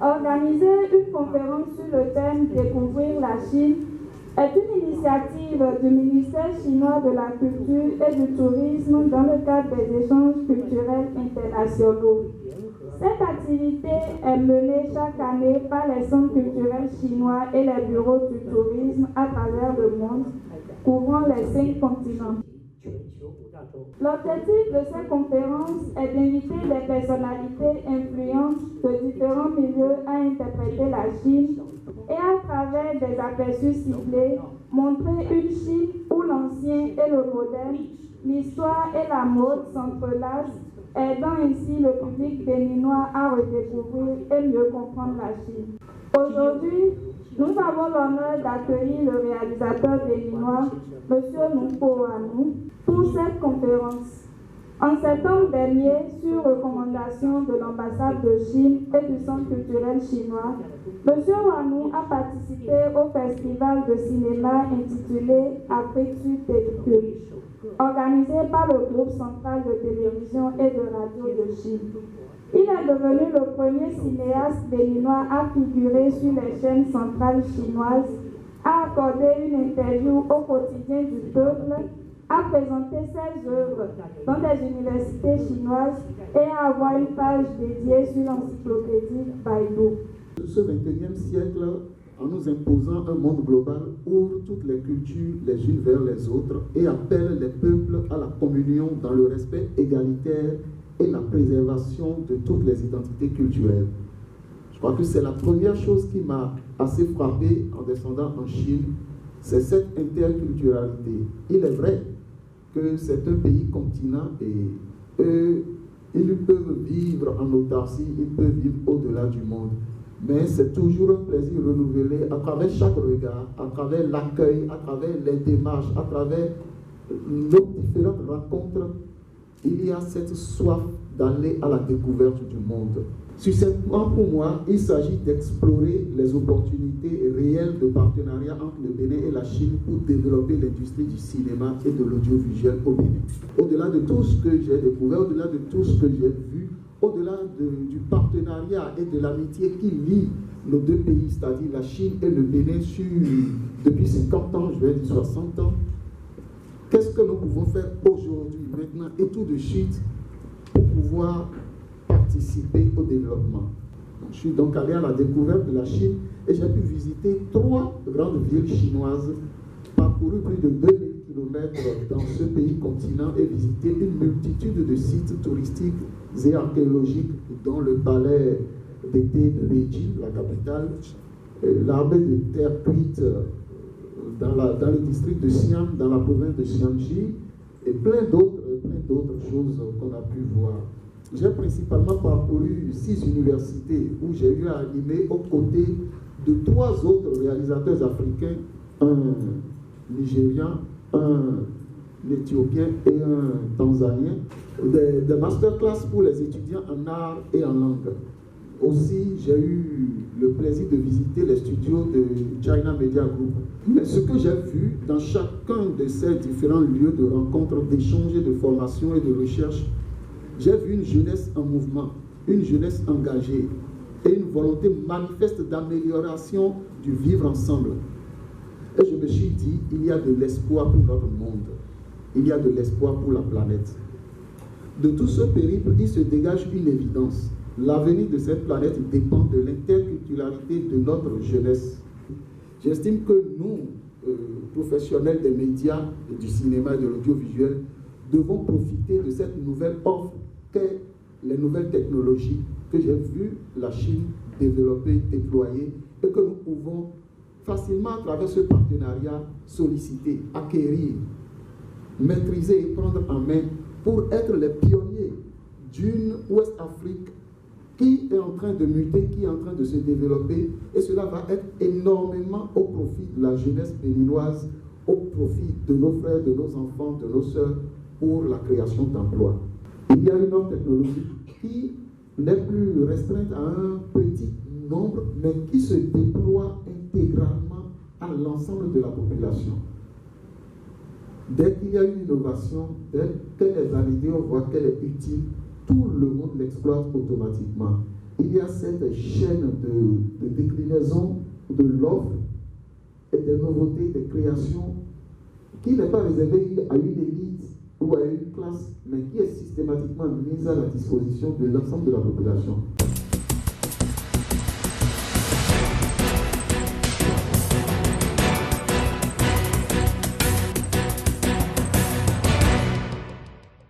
Organiser une conférence sur le thème Découvrir la Chine est une initiative du ministère chinois de la Culture et du Tourisme dans le cadre des échanges culturels internationaux. Cette activité est menée chaque année par les centres culturels chinois et les bureaux du tourisme à travers le monde, couvrant les 5 continents. L'objectif de cette conférence est d'inviter des personnalités influentes de différents milieux à interpréter la Chine et à travers des aperçus ciblés, montrer une Chine où l'ancien et le moderne, l'histoire et la mode s'entrelacent, aidant ainsi le public béninois à redécouvrir et mieux comprendre la Chine. Aujourd'hui, nous avons l'honneur d'accueillir le réalisateur béninois, M. Nungpo Wanou, pour cette conférence. En septembre dernier, sur recommandation de l'ambassade de Chine et du Centre culturel chinois, M. Wanou a participé au festival de cinéma intitulé Afrique sur pellicule, organisé par le groupe central de télévision et de radio de Chine. Il est devenu le premier cinéaste béninois à figurer sur les chaînes centrales chinoises, à accorder une interview au quotidien du peuple, à présenter ses œuvres dans des universités chinoises et à avoir une page dédiée sur l'encyclopédie Baidu. Ce 21e siècle, en nous imposant un monde global, ouvre toutes les cultures les unes vers les autres et appelle les peuples à la communion dans le respect égalitaire et la préservation de toutes les identités culturelles. Je crois que c'est la première chose qui m'a assez frappé en descendant en Chine, c'est cette interculturalité. Il est vrai que c'est un pays continent et ils peuvent vivre en autarcie, ils peuvent vivre au-delà du monde. Mais c'est toujours un plaisir renouvelé à travers chaque regard, à travers l'accueil, à travers les démarches, à travers nos différentes rencontres. Il y a cette soif d'aller à la découverte du monde. Sur ce point, pour moi, il s'agit d'explorer les opportunités réelles de partenariat entre le Bénin et la Chine pour développer l'industrie du cinéma et de l'audiovisuel au Bénin. Au-delà de tout ce que j'ai découvert, au-delà de tout ce que j'ai vu, au-delà du partenariat et de l'amitié qui lie nos deux pays, c'est-à-dire la Chine et le Bénin depuis 50 ans, je vais dire 60 ans, qu'est-ce que nous pouvons faire aujourd'hui, maintenant et tout de suite pour pouvoir participer au développement? Je suis donc allé à la découverte de la Chine et j'ai pu visiter 3 grandes villes chinoises, parcouru plus de 2000 km dans ce pays continent et visité une multitude de sites touristiques et archéologiques, dont le palais d'été de Beijing, la capitale, l'armée de terre cuite dans le district de Xi'an, dans la province de Jiangxi, et plein d'autres choses qu'on a pu voir. J'ai principalement parcouru 6 universités où j'ai eu à animer aux côtés de 3 autres réalisateurs africains, un Nigérian, un Éthiopien et un Tanzanien, des masterclass pour les étudiants en art et en langue. Aussi, j'ai eu le plaisir de visiter les studios de China Media Group. Mais ce que j'ai vu dans chacun de ces différents lieux de rencontre, d'échange, de formation et de recherche, j'ai vu une jeunesse en mouvement, une jeunesse engagée et une volonté manifeste d'amélioration du vivre ensemble. Et je me suis dit, il y a de l'espoir pour notre monde, il y a de l'espoir pour la planète. De tout ce périple, il se dégage une évidence. L'avenir de cette planète dépend de l'interculturalité de notre jeunesse. J'estime que nous, professionnels des médias, du cinéma et de l'audiovisuel, devons profiter de cette nouvelle offre qu'est les nouvelles technologies que j'ai vu la Chine développer, déployer, et que nous pouvons facilement, à travers ce partenariat, solliciter, acquérir, maîtriser et prendre en main pour être les pionniers d'une Ouest-Afrique qui est en train de muter, qui est en train de se développer, et cela va être énormément au profit de la jeunesse béninoise, au profit de nos frères, de nos enfants, de nos sœurs, pour la création d'emplois. Il y a une offre technologique qui n'est plus restreinte à un petit nombre, mais qui se déploie intégralement à l'ensemble de la population. Dès qu'il y a une innovation, dès qu'elle est validée, on voit qu'elle est utile, tout le monde l'exploite automatiquement. Il y a cette chaîne de déclinaison de l'offre et des nouveautés, des créations, qui n'est pas réservée à une élite ou à une classe, mais qui est systématiquement mise à la disposition de l'ensemble de la population.